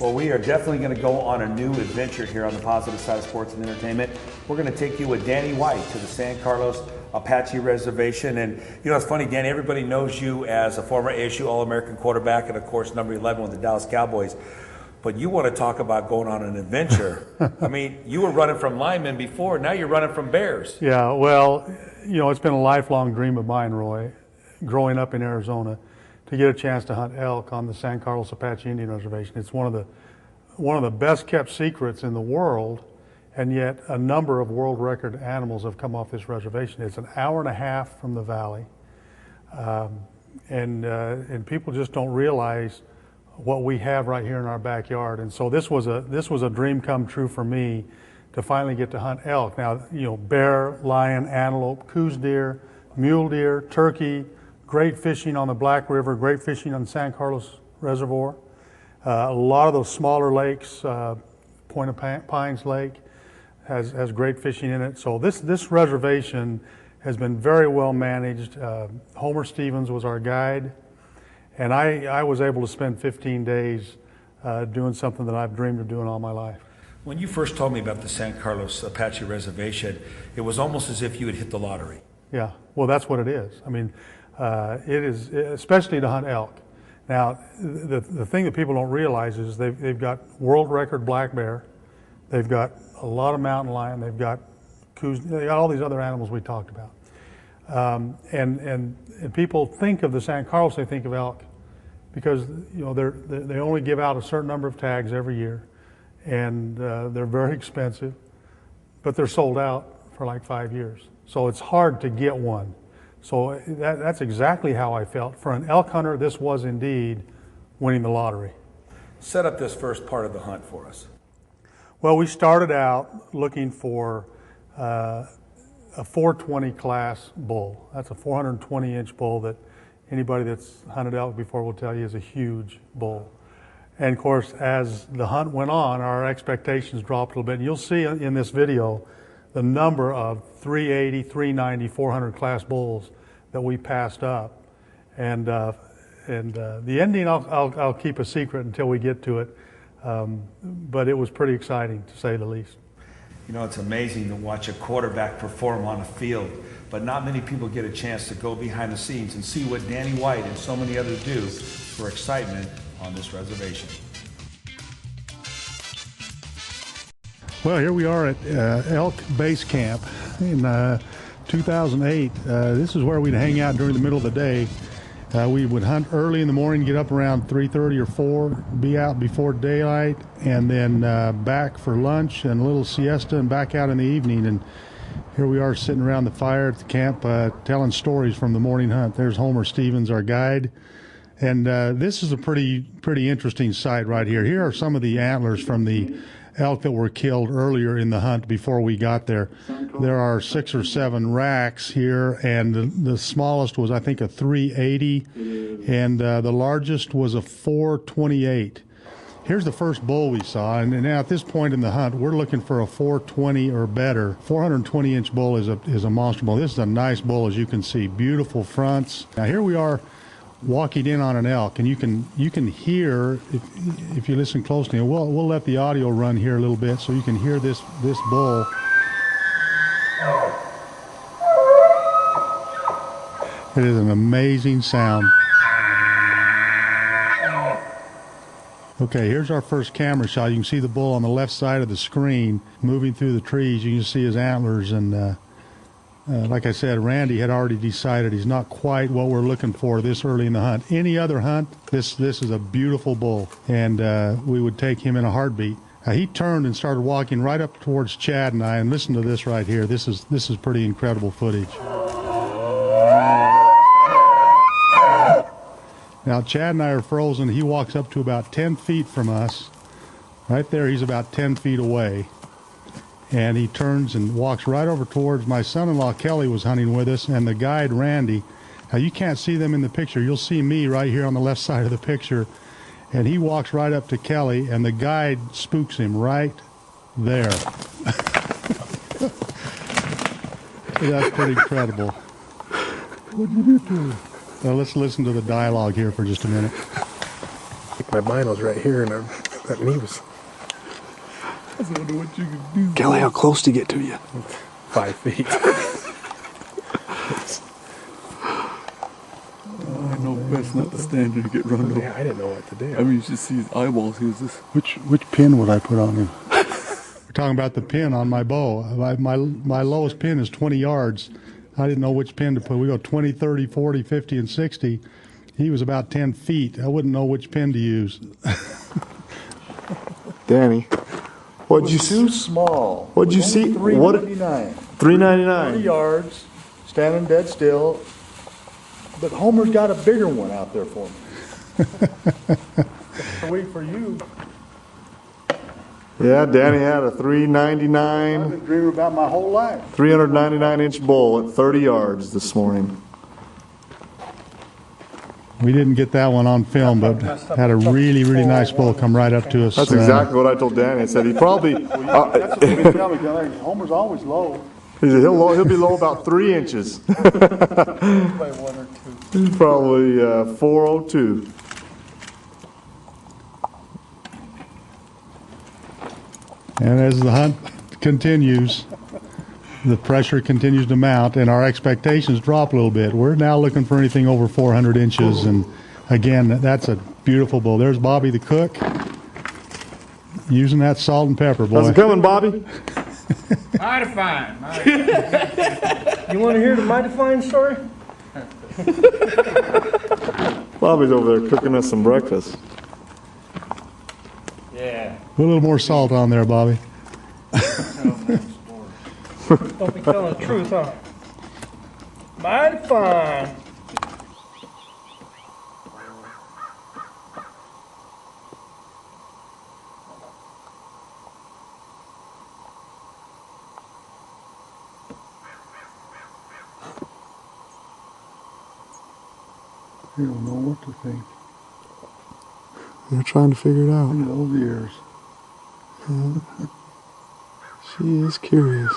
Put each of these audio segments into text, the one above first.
Well, we are definitely going to go on a new adventure here on the positive side of sports and entertainment. We're going to take you with Danny White to the San Carlos Apache Reservation. And you know, it's funny, Danny, everybody knows you as a former ASU All-American quarterback and, of course, number 11 with the Dallas Cowboys. But you want to talk about going on an adventure. I mean, you were running from linemen before, now you're running from bears. Yeah, well, you know, it's been a lifelong dream of mine, Roy, growing up in Arizona, to get a chance to hunt elk on the San Carlos Apache Indian Reservation. It's one of the best kept secrets in the world, and yet a number of world record animals have come off this reservation. It's an hour and a half from the valley, and people just don't realize what we have right here in our backyard. And so this was a dream come true for me to finally get to hunt elk. Now, you know, bear, lion, antelope, coos deer, mule deer, turkey, great fishing on the Black River, great fishing on San Carlos Reservoir. A lot of those smaller lakes, Point of Pines Lake has great fishing in it. So this reservation has been very well managed. Homer Stevens was our guide, and I was able to spend 15 days doing something that I've dreamed of doing all my life. When you first told me about the San Carlos Apache Reservation, it was almost as if you had hit the lottery. Yeah, well, that's what it is. I mean, it is, especially to hunt elk. Now, the thing that people don't realize is they've got world record black bear, they've got a lot of mountain lion, they've got coos, they got all these other animals we talked about. And people think of the San Carlos, they think of elk, because you know they only give out a certain number of tags every year, and they're very expensive, but they're sold out for like 5 years. So it's hard to get one. So that's exactly how I felt. For an elk hunter, this was indeed winning the lottery. Set up this first part of the hunt for us. Well, we started out looking for a 420 class bull. That's a 420-inch bull that anybody that's hunted elk before will tell you is a huge bull. And of course, as the hunt went on, our expectations dropped a little bit. And you'll see in this video the number of 380, 390, 400 class bulls that we passed up. And the ending I'll keep a secret until we get to it. But it was pretty exciting, to say the least. You know, it's amazing to watch a quarterback perform on a field, but not many people get a chance to go behind the scenes and see what Danny White and so many others do for excitement on this reservation. Well, here we are at Elk Base Camp in 2008. This is where we'd hang out during the middle of the day. We would hunt early in the morning, get up around 3:30 or 4, be out before daylight, and then back for lunch and a little siesta and back out in the evening. And here we are sitting around the fire at the camp telling stories from the morning hunt. There's Homer Stevens, our guide. And this is a pretty interesting sight right here. Here are some of the antlers from the elk that were killed earlier in the hunt before we got there. There are 6 or 7 racks here, and the smallest was, I think, a 380, and the largest was a 428. Here's the first bull we saw, and now at this point in the hunt, we're looking for a 420 or better. 420-inch bull is a monster bull. This is a nice bull, as you can see. Beautiful fronts. Now here we are walking in on an elk, and you can hear, if you listen closely, and we'll let the audio run here a little bit so you can hear this bull. It is an amazing sound. Okay, here's our first camera shot. You can see the bull on the left side of the screen moving through the trees. You can see his antlers, and like I said, Randy had already decided he's not quite what we're looking for this early in the hunt. Any other hunt, this is a beautiful bull, and we would take him in a heartbeat. He turned and started walking right up towards Chad and I, and listen to this right here. This is pretty incredible footage. Now Chad and I are frozen. He walks up to about 10 feet from us. Right there, he's about 10 feet away. And he turns and walks right over towards my son-in-law Kelly was hunting with us, and the guide Randy. Now you can't see them in the picture. You'll see me right here on the left side of the picture. And he walks right up to Kelly, and the guide spooks him right there. That's pretty incredible. What'd you do to him? Well, let's listen to the dialogue here for just a minute. My binos right here, and That knee was I wonder what you can do. Kelly, how close to get to you? 5 feet. I know best not to stand there and get run over. Yeah, I didn't know what to do. I mean, you should see his eyeballs. He was this. Which pin would I put on him? We're talking about the pin on my bow. My lowest pin is 20 yards. I didn't know which pin to put. We go 20, 30, 40, 50, and 60. He was about 10 feet. I wouldn't know which pin to use. Danny, what'd you Too see? small. What'd you see? What? $3.99. 3.99. 30 yards, standing dead still. But Homer's got a bigger one out there for me. I'll wait for you. Yeah, Danny had a I've 3.99, been dreaming about my whole life. 399-inch bull at 30 yards this morning. We didn't get that one on film, but had a really, really nice bull come right up to us. That's exactly what I told Danny. I said he probably That's what they tell me. Homer's always low. he'll be low about 3 inches. By 1 or 2. He's probably 402. And as the hunt continues, the pressure continues to mount, and our expectations drop a little bit. We're now looking for anything over 400 inches, and again, that's a beautiful bull. There's Bobby the cook, using that salt and pepper, boy. How's it coming, Bobby? Mighty fine. You want to hear the mighty fine story? Bobby's over there cooking us some breakfast. Yeah. Put a little more salt on there, Bobby. Don't be telling the truth, huh? Mighty fine. You don't know what to think. They're trying to figure it out. Look at those ears. She is curious.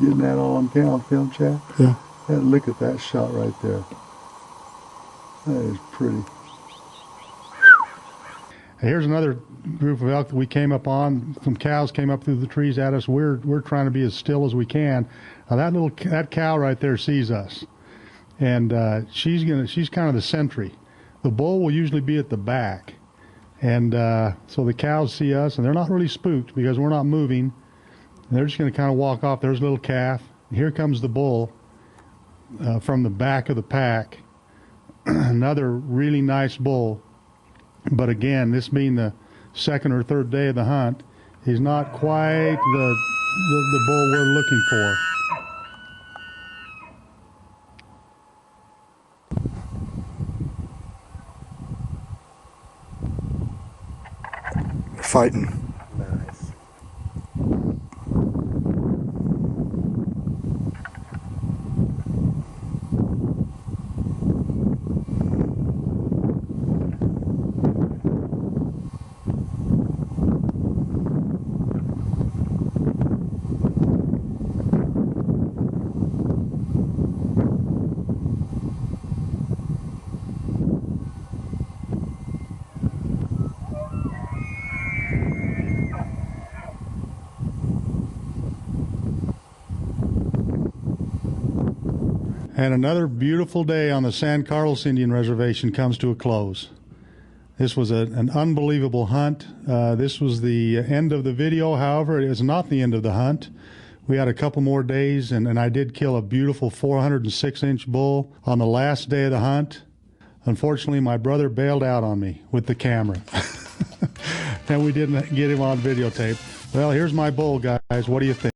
Getting that all on film, Chad? Yeah. Look at that shot right there. That is pretty. Here's another group of elk that we came up on. Some cows came up through the trees at us. We're trying to be as still as we can. Now that cow right there sees us, and she's kind of the sentry. The bull will usually be at the back, and so the cows see us, and they're not really spooked because we're not moving. They're just going to kind of walk off. There's a little calf. Here comes the bull from the back of the pack. Another really nice bull. But again, this being the second or third day of the hunt, he's not quite the bull we're looking for. Fighting. Nice. And another beautiful day on the San Carlos Indian Reservation comes to a close. This was an unbelievable hunt. This was the end of the video. However, it is not the end of the hunt. We had a couple more days, and I did kill a beautiful 406-inch bull on the last day of the hunt. Unfortunately, my brother bailed out on me with the camera, and we didn't get him on videotape. Well, here's my bull, guys. What do you think?